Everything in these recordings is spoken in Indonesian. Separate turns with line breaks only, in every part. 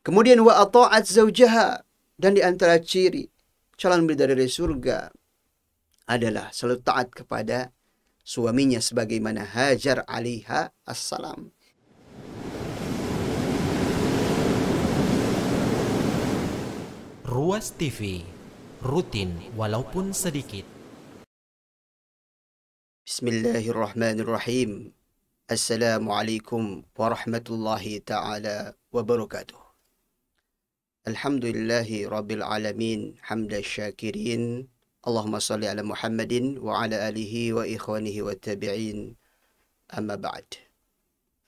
Kemudian wa ata'at zaujaha, dan di antara ciri calon bidadari surga adalah selalu taat kepada suaminya sebagaimana Hajar alaiha assalam.
Ruas TV, rutin walaupun sedikit.
Bismillahirrahmanirrahim. Assalamualaikum warahmatullahi ta'ala wabarakatuh. Alhamdulillahi rabbil alamin, hamda syakirin. Allahumma salli ala Muhammadin wa ala alihi wa ikhwanihi wa tabi'in. Amma ba'd.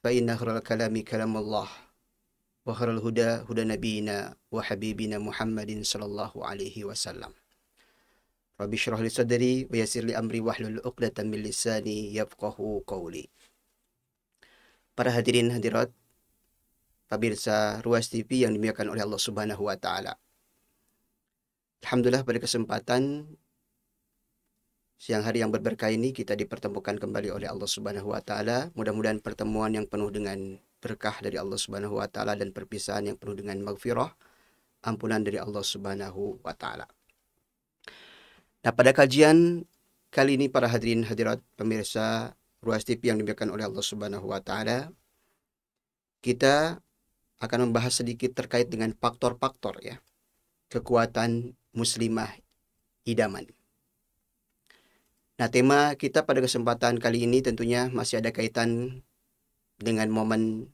Fa inna khairal kalami kalamullah wa khairal huda huda nabiyina wa habibina Muhammadin sallallahu alaihi wasallam. Rabbi syrah li sadri wa yassir li amri wahlul 'uqdatam min lisani yafqahu qawli. Para hadirin hadirat, pemirsa Ruas TV yang dimuliakan oleh Allah Subhanahu wa taala. Alhamdulillah pada kesempatan siang hari yang berberkah ini kita dipertemukan kembali oleh Allah Subhanahu wa taala. Mudah-mudahan pertemuan yang penuh dengan berkah dari Allah Subhanahu wa taala dan perpisahan yang penuh dengan maghfirah, ampunan dari Allah Subhanahu wa taala. Nah, pada kajian kali ini para hadirin hadirat pemirsa Ruas TV yang dimuliakan oleh Allah Subhanahu wa taala, kita akan membahas sedikit terkait dengan faktor-faktor ya, kekuatan muslimah idaman. Nah, tema kita pada kesempatan kali ini tentunya masih ada kaitan dengan momen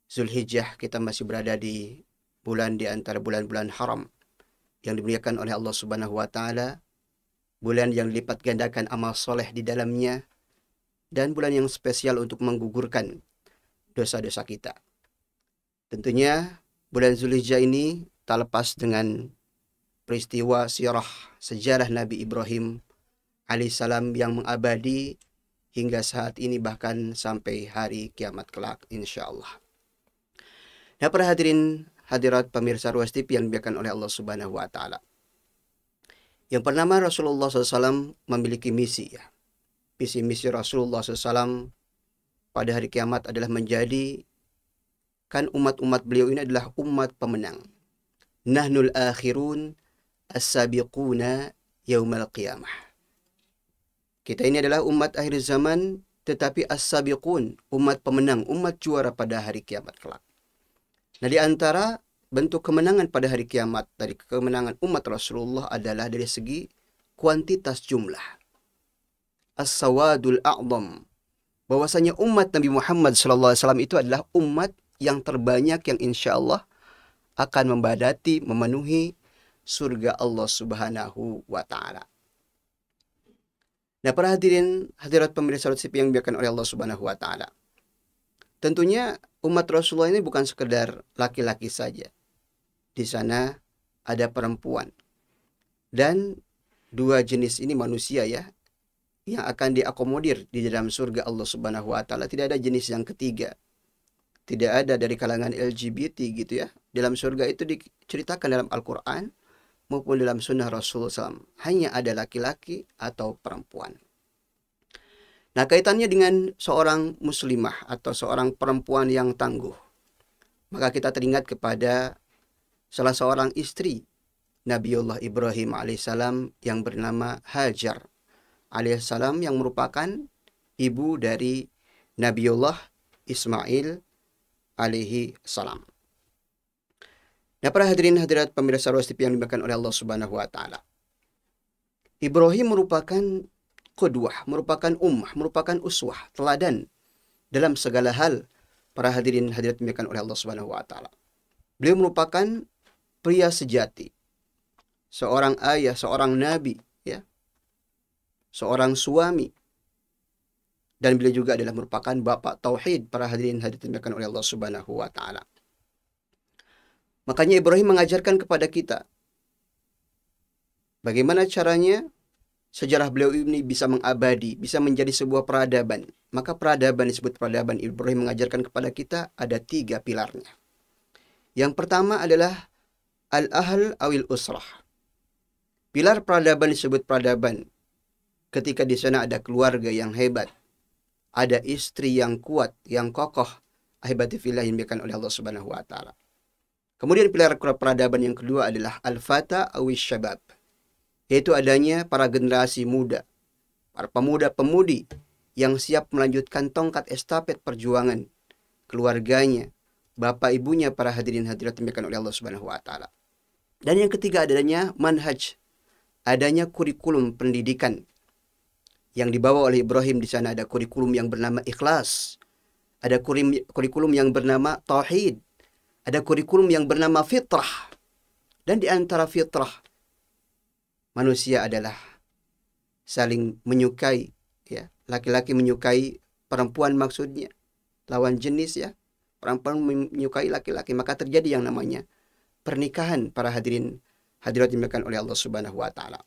Zulhijjah. Kita masih berada di bulan di antara bulan-bulan haram yang dimuliakan oleh Allah Subhanahu wa taala, bulan yang dilipat gandakan amal soleh di dalamnya, dan bulan yang spesial untuk menggugurkan dosa-dosa kita. Tentunya bulan Zulhijjah ini tak lepas dengan peristiwa sirah sejarah Nabi Ibrahim alaihissalam yang mengabadi hingga saat ini bahkan sampai hari kiamat kelak insyaallah. Nah, para hadirin hadirat pemirsa Ruas TV yang dimuliakan oleh Allah Subhanahu wa taala. Yang pertama, Rasulullah SAW memiliki misi ya. Visi-misi Rasulullah SAW pada hari kiamat adalah menjadi umat-umat beliau ini adalah umat pemenang. Nahnul akhirun as-sabiquna yaumal qiyamah. Kita ini adalah umat akhir zaman, tetapi as-sabiqun, umat pemenang, umat juara pada hari kiamat kelak. Nah, di antara bentuk kemenangan pada hari kiamat dari kemenangan umat Rasulullah adalah dari segi kuantitas jumlah. As-sawadul a'zam. Bahwasanya umat Nabi Muhammad SAW itu adalah umat yang terbanyak yang insya Allah akan membadati, memenuhi surga Allah Subhanahu wa ta'ala. Nah, para hadirin hadirat pemirsa Ruas TV yang dimuliakan oleh Allah Subhanahu wa ta'ala. Tentunya umat Rasulullah ini bukan sekedar laki-laki saja. Di sana ada perempuan. Dan dua jenis ini manusia ya, yang akan diakomodir di dalam surga Allah Subhanahu wa taala. Tidak ada jenis yang ketiga. Tidak ada dari kalangan LGBT gitu ya. Dalam surga itu diceritakan dalam Al-Qur'an maupun dalam sunnah Rasulullah SAW. Hanya ada laki-laki atau perempuan. Nah, kaitannya dengan seorang muslimah atau seorang perempuan yang tangguh. Maka kita teringat kepada salah seorang istri Nabiullah Ibrahim alaihissalam yang bernama Hajar alaihissalam, yang merupakan ibu dari Nabiullah Ismail alaihi salam. Nah, para hadirin hadirat pemirsa Ruas TV yang dimuliakan oleh Allah Subhanahu wa taala. Ibrahim merupakan qudwah, merupakan ummah, merupakan uswah, teladan dalam segala hal. Para hadirin hadirat dimuliakan oleh Allah Subhanahu wa taala. Beliau merupakan pria sejati, seorang ayah, seorang nabi, ya, seorang suami, dan beliau juga adalah merupakan bapak tauhid. Para hadirin hadirat dimuliakan oleh Allah Subhanahu wa taala. Makanya Ibrahim mengajarkan kepada kita bagaimana caranya sejarah beliau ini bisa mengabadi, bisa menjadi sebuah peradaban. Maka peradaban disebut peradaban. Ibrahim mengajarkan kepada kita ada 3 pilarnya. Yang pertama adalah al-ahl awil usrah. Pilar peradaban disebut peradaban ketika di sana ada keluarga yang hebat, ada istri yang kuat, yang kokoh, ahibati fillah yang dimuliakan oleh Allah Subhanahu wa taala. Kemudian pilar peradaban yang kedua adalah al-fata awis syabab, yaitu adanya para generasi muda, para pemuda-pemudi yang siap melanjutkan tongkat estafet perjuangan keluarganya, bapak ibunya, para hadirin hadirat dimuliakan oleh Allah Subhanahu wa taala. Dan yang ketiga adanya manhaj, adanya kurikulum pendidikan yang dibawa oleh Ibrahim. Di sana ada kurikulum yang bernama ikhlas, ada kurikulum yang bernama tauhid, ada kurikulum yang bernama fitrah. Dan di antara fitrah manusia adalah saling menyukai, ya, laki-laki menyukai perempuan, maksudnya lawan jenis, ya, perempuan menyukai laki-laki, maka terjadi yang namanya pernikahan, para hadirin hadirat dimuliakan oleh Allah Subhanahu wa taala.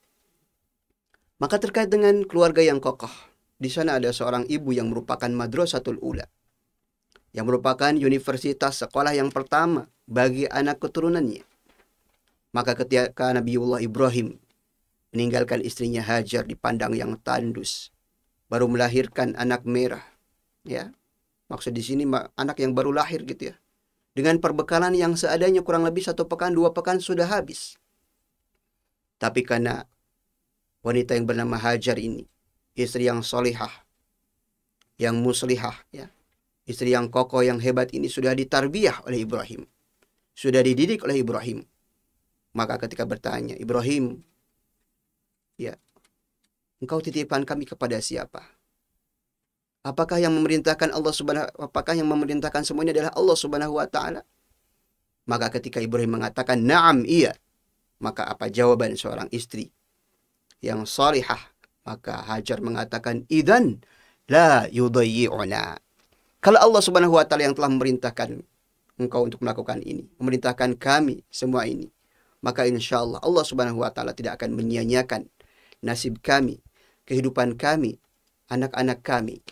Maka terkait dengan keluarga yang kokoh, di sana ada seorang ibu yang merupakan madrasatul ula, yang merupakan universitas, sekolah yang pertama bagi anak keturunannya. Maka ketika Nabiullah Ibrahim meninggalkan istrinya Hajar di padang yang tandus, baru melahirkan anak merah, ya. Maksud di sini anak yang baru lahir gitu, ya. Dengan perbekalan yang seadanya, kurang lebih 1 pekan, 2 pekan sudah habis. Tapi karena wanita yang bernama Hajar ini, istri yang solihah, yang muslihah, ya, istri yang kokoh, yang hebat ini sudah ditarbiyah oleh Ibrahim, sudah dididik oleh Ibrahim. Maka ketika bertanya, Ibrahim, ya, engkau titipkan kami kepada siapa? Apakah yang memerintahkan apakah yang memerintahkan semua ini adalah Allah Subhanahu wa taala? Maka ketika Ibrahim mengatakan na'am, iya, maka apa jawaban seorang istri yang salihah? Maka Hajar mengatakan idzan la yudayyi'una. Kalau Allah Subhanahu wa taala yang telah memerintahkan engkau untuk melakukan ini, memerintahkan kami semua ini, maka insya Allah Allah Subhanahu wa taala tidak akan menyia-nyiakan nasib kami, kehidupan kami, anak-anak kami.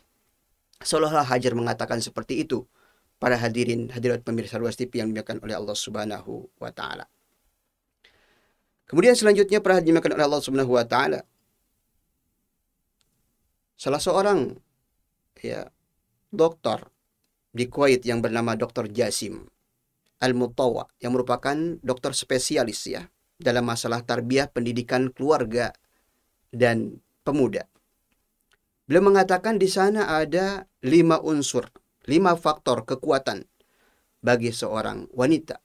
Seolah-olah Hajar mengatakan seperti itu, para hadirin hadirat pemirsa Ruas TV yang dimuliakan oleh Allah Subhanahu wa taala. Kemudian selanjutnya para hadirin dimuliakan oleh Allah Subhanahu wa taala, salah seorang, ya, dokter di Kuwait yang bernama Dr. Jasim Al-Mutawwa, yang merupakan dokter spesialis, ya, dalam masalah tarbiyah pendidikan keluarga dan pemuda. Beliau mengatakan di sana ada 5 unsur, 5 faktor kekuatan bagi seorang wanita,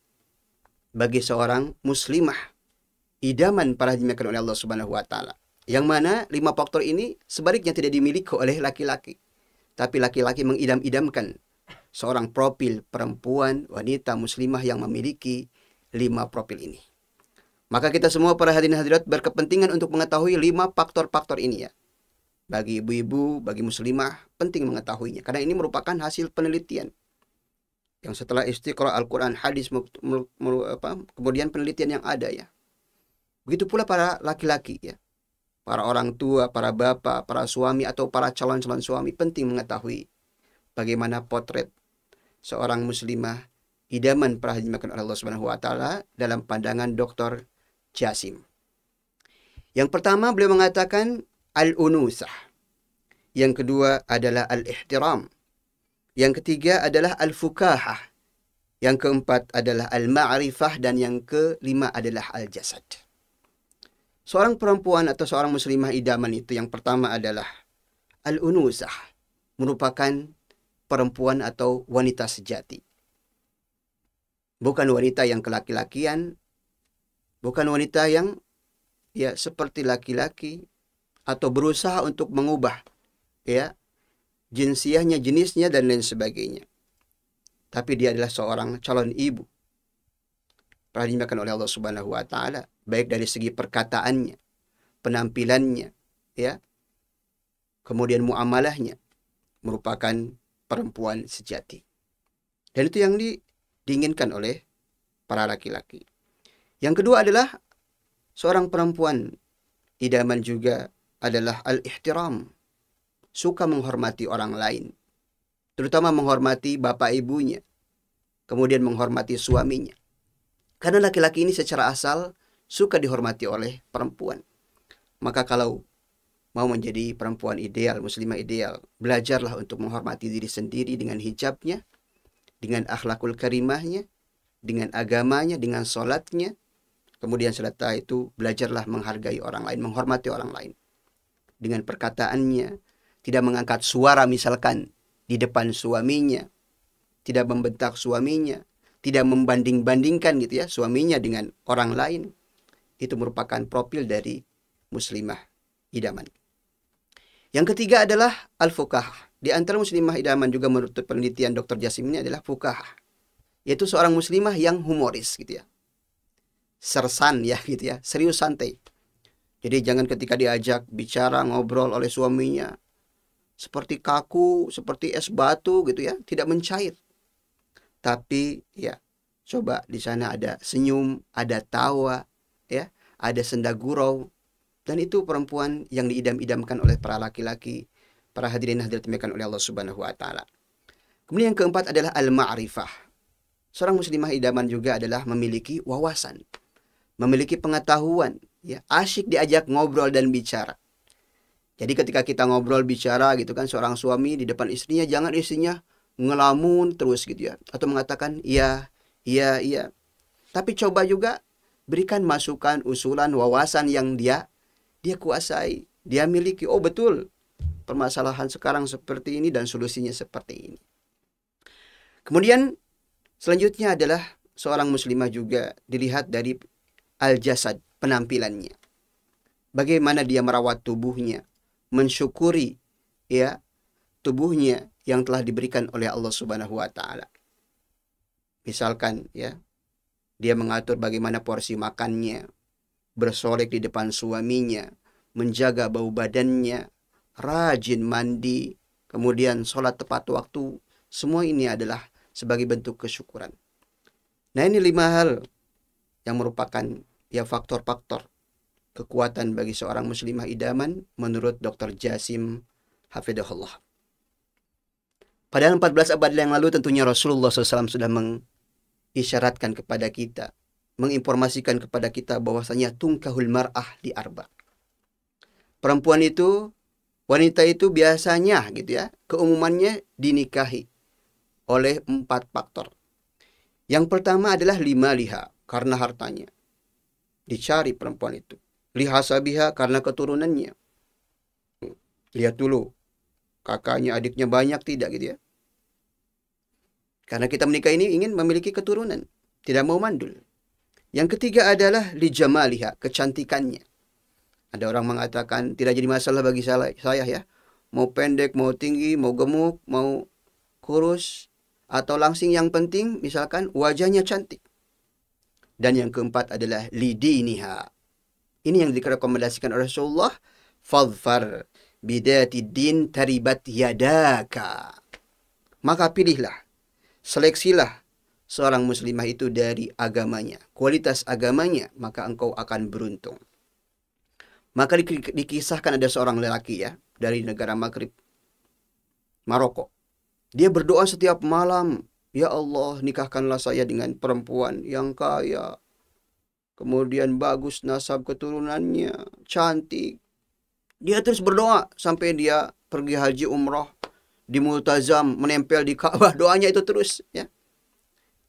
bagi seorang muslimah, idaman para dimuliakan oleh Allah Subhanahu wa taala. Yang mana 5 faktor ini sebaliknya tidak dimiliki oleh laki-laki, tapi laki-laki mengidam-idamkan seorang profil perempuan, wanita muslimah yang memiliki 5 profil ini. Maka kita semua para hadirin hadirat berkepentingan untuk mengetahui 5 faktor-faktor ini, ya. Bagi ibu-ibu, bagi muslimah, penting mengetahuinya. Karena ini merupakan hasil penelitian. Yang setelah istiqra Al-Quran, hadis, kemudian penelitian yang ada, ya. Begitu pula para laki-laki, ya. Para orang tua, para bapak, para suami, atau para calon-calon suami, penting mengetahui bagaimana potret seorang muslimah idaman para dimuliakan oleh Allah Subhanahu wa taala dalam pandangan Dr. Jasim. Yang pertama beliau mengatakan al-unusah. Yang kedua adalah al-ihtiram. Yang ketiga adalah al-fukahah. Yang keempat adalah al-ma'rifah. Dan yang kelima adalah al-jasad. Seorang perempuan atau seorang muslimah idaman itu yang pertama adalah al-unusah. Merupakan perempuan atau wanita sejati. Bukan wanita yang kelaki-lakian. Bukan wanita yang, ya, seperti laki-laki, atau berusaha untuk mengubah, ya, jinsiahnya, jenisnya, dan lain sebagainya. Tapi dia adalah seorang calon ibu, para dimuliakan oleh Allah Subhanahu wa taala, baik dari segi perkataannya, penampilannya, ya, kemudian muamalahnya, merupakan perempuan sejati. Dan itu yang diinginkan oleh para laki-laki. Yang kedua adalah seorang perempuan idaman juga adalah al-ihtiram. Suka menghormati orang lain. Terutama menghormati bapak ibunya. Kemudian menghormati suaminya. Karena laki-laki ini secara asal suka dihormati oleh perempuan. Maka kalau mau menjadi perempuan ideal, muslimah ideal, belajarlah untuk menghormati diri sendiri dengan hijabnya, dengan akhlakul karimahnya, dengan agamanya, dengan sholatnya. Kemudian setelah itu belajarlah menghargai orang lain, menghormati orang lain. Dengan perkataannya, tidak mengangkat suara misalkan di depan suaminya, tidak membentak suaminya, tidak membanding-bandingkan gitu ya suaminya dengan orang lain. Itu merupakan profil dari muslimah idaman. Yang ketiga adalah al-fuqaha. Di antara muslimah idaman juga menurut penelitian Dr. Jasim ini adalah fuqaha, yaitu seorang muslimah yang humoris gitu ya. Sersan ya gitu ya, serius santai. Jadi jangan ketika diajak bicara ngobrol oleh suaminya seperti kaku, seperti es batu gitu ya, tidak mencair. Tapi ya coba di sana ada senyum, ada tawa, ya, ada senda gurau, dan itu perempuan yang diidam-idamkan oleh para laki-laki, para hadirin hadirat dimuliakan oleh Allah Subhanahu wa taala. Kemudian yang keempat adalah al-ma'rifah. Seorang muslimah idaman juga adalah memiliki wawasan, memiliki pengetahuan, ya, asyik diajak ngobrol dan bicara. Jadi ketika kita ngobrol bicara gitu kan, seorang suami di depan istrinya, jangan istrinya ngelamun terus gitu ya, atau mengatakan iya, iya, iya. Tapi coba juga berikan masukan, usulan, wawasan yang dia kuasai, dia miliki. Oh betul, permasalahan sekarang seperti ini dan solusinya seperti ini. Kemudian selanjutnya adalah seorang muslimah juga dilihat dari al-jasad, penampilannya. Bagaimana dia merawat tubuhnya, mensyukuri ya tubuhnya yang telah diberikan oleh Allah Subhanahu wa taala. Misalkan ya, dia mengatur bagaimana porsi makannya, bersolek di depan suaminya, menjaga bau badannya, rajin mandi, kemudian sholat tepat waktu. Semua ini adalah sebagai bentuk kesyukuran. Nah, ini 5 hal yang merupakan ya faktor-faktor kekuatan bagi seorang muslimah idaman menurut Dr. Jasim Hafidahullah. Pada 14 abad yang lalu tentunya Rasulullah SAW sudah mengisyaratkan kepada kita, menginformasikan kepada kita bahwasanya tungkahul mar'ah li arba. Perempuan itu, wanita itu biasanya gitu ya, keumumannya dinikahi oleh 4 faktor. Yang pertama adalah liha, karena hartanya. Dicari perempuan itu. Lihasabiha, karena keturunannya. Lihat dulu, kakaknya, adiknya banyak tidak gitu ya. Karena kita menikah ini ingin memiliki keturunan, tidak mau mandul. Yang ketiga adalah lijamaliha, kecantikannya. Ada orang mengatakan tidak jadi masalah bagi saya ya. Mau pendek, mau tinggi, mau gemuk, mau kurus, atau langsing, yang penting misalkan wajahnya cantik. Dan yang keempat adalah lidiniha. Ini yang direkomendasikan oleh Rasulullah. Fadfar bidati din taribat yadaka. Maka pilihlah, seleksilah seorang muslimah itu dari agamanya, kualitas agamanya, maka engkau akan beruntung. Maka dikisahkan ada seorang lelaki ya, dari negara Maghrib, Maroko. Dia berdoa setiap malam, ya Allah, nikahkanlah saya dengan perempuan yang kaya, kemudian bagus nasab keturunannya, cantik. Dia terus berdoa sampai dia pergi haji umrah di Multazam, menempel di Ka'bah, doanya itu terus ya.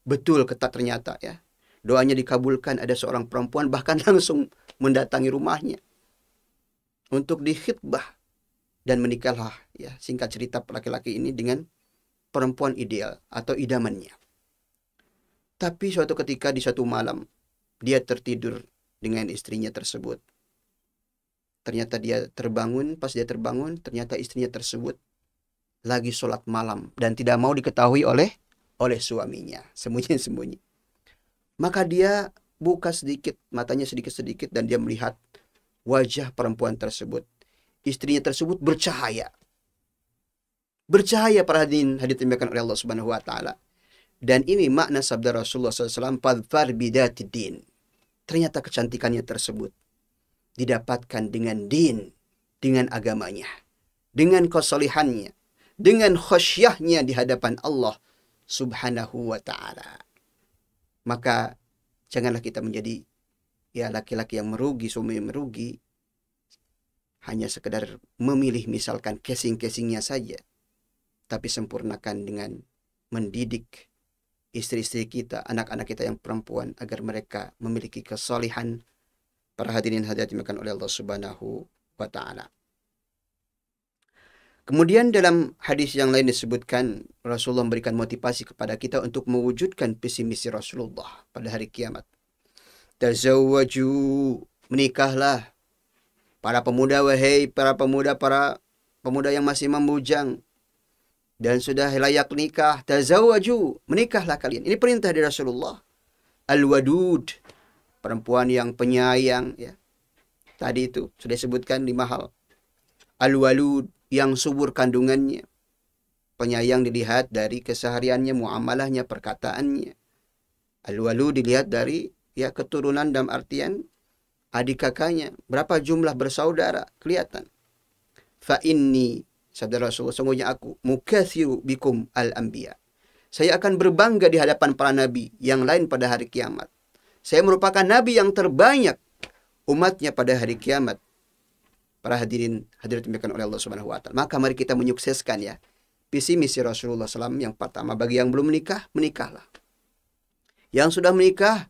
Betul ketat ternyata ya. Doanya dikabulkan, ada seorang perempuan bahkan langsung mendatangi rumahnya untuk dikhitbah, dan menikahlah ya, singkat cerita, laki-laki ini dengan perempuan ideal atau idamannya. Tapi suatu ketika di suatu malam dia tertidur dengan istrinya tersebut. Ternyata dia terbangun, pas dia terbangun ternyata istrinya tersebut lagi sholat malam dan tidak mau diketahui oleh suaminya, sembunyi-sembunyi. Maka dia buka sedikit matanya, sedikit-sedikit, dan dia melihat wajah perempuan tersebut. Istrinya tersebut bercahaya. Bercahaya, para hadirin dimuliakan oleh Allah Subhanahu wa taala. Dan ini makna sabda Rasulullah SAW, fadfar bidati din. Ternyata kecantikannya tersebut didapatkan dengan din, dengan agamanya, dengan kesolihannya, dengan khasyahnya di hadapan Allah Subhanahu wa ta'ala. Maka janganlah kita menjadi ya laki-laki yang merugi, suami yang merugi, hanya sekedar memilih misalkan casing-casingnya saja, tapi sempurnakan dengan mendidik istri-istri kita, anak-anak kita yang perempuan agar mereka memiliki kesolihan. Para hadirin hadirat dimuliakan oleh Allah Subhanahu wa taala. Kemudian dalam hadis yang lain disebutkan Rasulullah memberikan motivasi kepada kita untuk mewujudkan visi misi Rasulullah pada hari kiamat. Tazawwaju, menikahlah para pemuda, wahai para pemuda yang masih membujang dan sudah layak nikah. Tazawwaju, menikahlah kalian. Ini perintah dari Rasulullah. Al-wadud, perempuan yang penyayang, ya. Tadi itu sudah disebutkan 5 hal. Al-walud, yang subur kandungannya. Penyayang dilihat dari kesehariannya, muamalahnya, perkataannya. Al-walud dilihat dari keturunan dalam artian adik kakaknya. Berapa jumlah bersaudara, kelihatan. Fa inni, sabda Rasulullah, sungguhnya aku mukatsiru bikum al-anbiya. Saya akan berbangga di hadapan para nabi yang lain pada hari kiamat. Saya merupakan nabi yang terbanyak umatnya pada hari kiamat. Para hadirin hadirat dimuliakan oleh Allah Subhanahu wa taala. Maka mari kita menyukseskan visi misi Rasulullah SAW. Yang pertama, bagi yang belum menikah, menikahlah. Yang sudah menikah,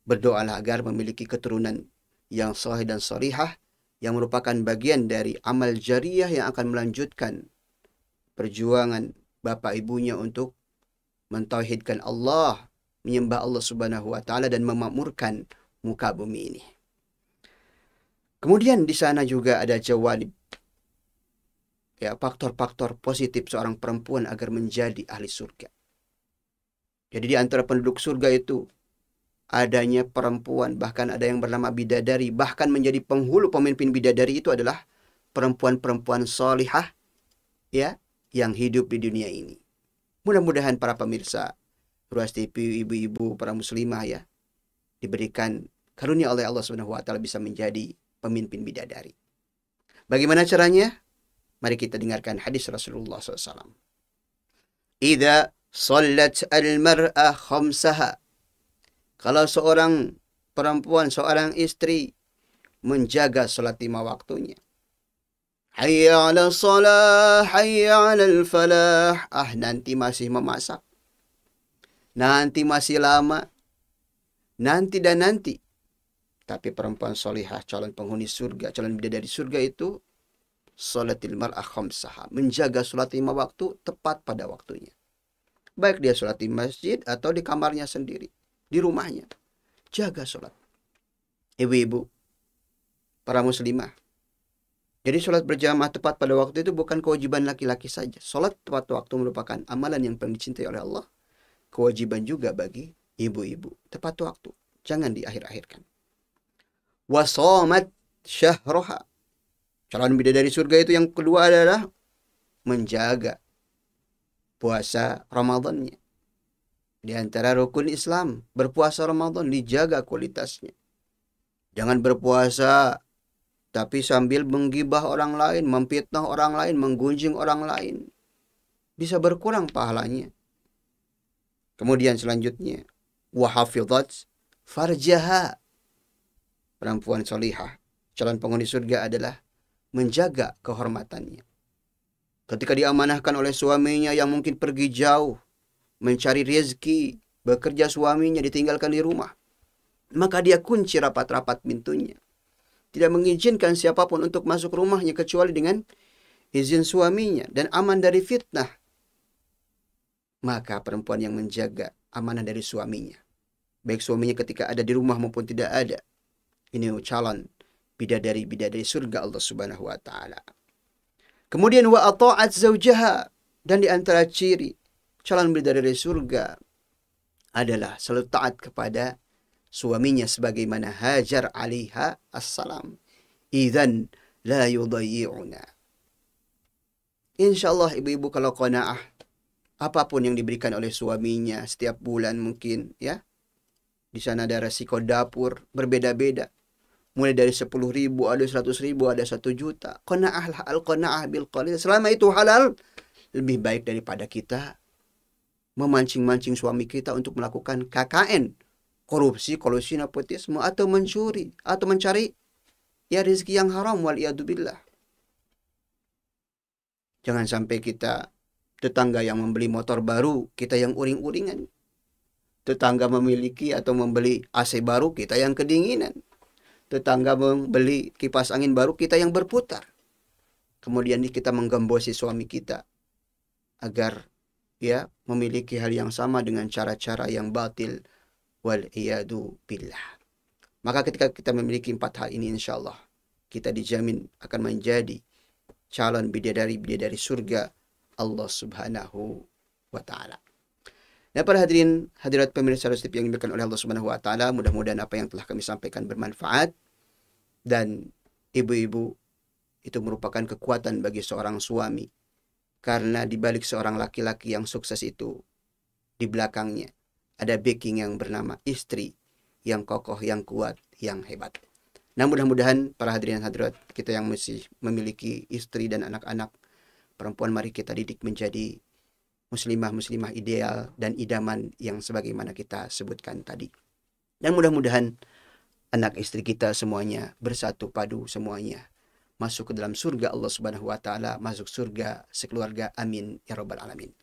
berdoalah agar memiliki keturunan yang sahih dan salihah, yang merupakan bagian dari amal jariyah yang akan melanjutkan perjuangan bapak ibunya untuk mentauhidkan Allah, menyembah Allah Subhanahu wa taala dan memakmurkan muka bumi ini. Kemudian di sana juga ada jawanib, faktor-faktor positif seorang perempuan agar menjadi ahli surga. Jadi di antara penduduk surga itu adanya perempuan, bahkan ada yang bernama bidadari, bahkan menjadi penghulu pemimpin bidadari itu adalah perempuan-perempuan salihah yang hidup di dunia ini. Mudah-mudahan para pemirsa Ruas TV, ibu-ibu, para muslimah diberikan karunia oleh Allah Subhanahu wa taala bisa menjadi pemimpin bidadari. Bagaimana caranya? Mari kita dengarkan hadis Rasulullah SAW. Idza sallat al-mar'a khamsaha. Kalau seorang perempuan, seorang istri menjaga salat 5 waktunya. Hayya 'ala shalah, hayya 'alal falah. Nanti masih memasak. Nanti masih lama. Nanti dan nanti. Tapi perempuan solihah, calon penghuni surga, calon bidadari surga itu salatil mar'ah khamsaha, menjaga salat 5 waktu tepat pada waktunya. Baik dia salat di masjid atau di kamarnya sendiri, di rumahnya. Jaga salat. Ibu-ibu, para muslimah. Jadi salat berjamaah tepat pada waktu itu bukan kewajiban laki-laki saja. Salat tepat waktu merupakan amalan yang paling dicintai oleh Allah. Kewajiban juga bagi ibu-ibu. Tepat waktu, jangan diakhir-akhirkan. Wasomat syahroha. Calon bidadari surga itu yang kedua adalah menjaga puasa Ramadannya. Di antara rukun Islam, berpuasa Ramadan dijaga kualitasnya. Jangan berpuasa tapi sambil menggibah orang lain, memfitnah orang lain, menggunjing orang lain. Bisa berkurang pahalanya. Kemudian selanjutnya, wahafidhat farjaha. Perempuan solihah, calon penghuni surga adalah menjaga kehormatannya. Ketika diamanahkan oleh suaminya yang mungkin pergi jauh, mencari rezeki, bekerja suaminya ditinggalkan di rumah, maka dia kunci rapat-rapat pintunya. Tidak mengizinkan siapapun untuk masuk rumahnya kecuali dengan izin suaminya dan aman dari fitnah. Maka perempuan yang menjaga amanah dari suaminya, baik suaminya ketika ada di rumah maupun tidak ada, ini calon bidadari surga Allah Subhanahu wa taala. Kemudian wa ata'at zaujaha, dan di antara ciri calon bidadari surga adalah selalu taat kepada suaminya sebagaimana Hajar alaiha assalam. Idzan la yudayyi'una. Insyaallah ibu-ibu kalau qanaah apapun yang diberikan oleh suaminya setiap bulan mungkin di sana ada resiko dapur berbeda-beda. Mulai dari 10.000, ada 100.000, ada 1 juta. Qanaah al-qanaah bil qalil. Selama itu halal, lebih baik daripada kita memancing-mancing suami kita untuk melakukan KKN, korupsi, kolusi, nepotisme, atau mencuri, atau mencari rezeki yang haram, waliyadzubillah. Jangan sampai kita tetangga yang membeli motor baru, kita yang uring-uringan. Tetangga memiliki atau membeli AC baru, kita yang kedinginan. Tetangga membeli kipas angin baru, kita yang berputar. Kemudian kita menggembosi suami kita agar ya memiliki hal yang sama dengan cara-cara yang batil, wal iyadu billah. Maka ketika kita memiliki 4 hal ini, insya Allah kita dijamin akan menjadi calon bidadari-bidadari surga Allah Subhanahu wa Ta'ala. Nah, para hadirin hadirat pemirsa Rus TV yang dimuliakan oleh Allah Subhanahu wa Ta'ala, mudah-mudahan apa yang telah kami sampaikan bermanfaat, dan ibu-ibu itu merupakan kekuatan bagi seorang suami, karena di balik seorang laki-laki yang sukses itu, di belakangnya ada backing yang bernama istri yang kokoh, yang kuat, yang hebat. Nah, mudah-mudahan para hadirin hadirat kita yang masih memiliki istri dan anak-anak perempuan, mari kita didik menjadi muslimah-muslimah ideal dan idaman yang sebagaimana kita sebutkan tadi. Dan mudah-mudahan anak istri kita semuanya bersatu padu, semuanya masuk ke dalam surga Allah Subhanahu wa Ta'ala, masuk surga sekeluarga, amin ya rabbal alamin.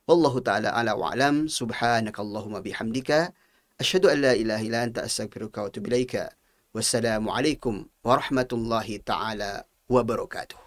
Wallahu ta'ala ala wa alam. Subhanakallahumma bihamdika asyhadu an la ilaha illa anta astaghfiruka wa atubu ilaika. Wassalamu alaikum warahmatullahi taala wabarakatuh.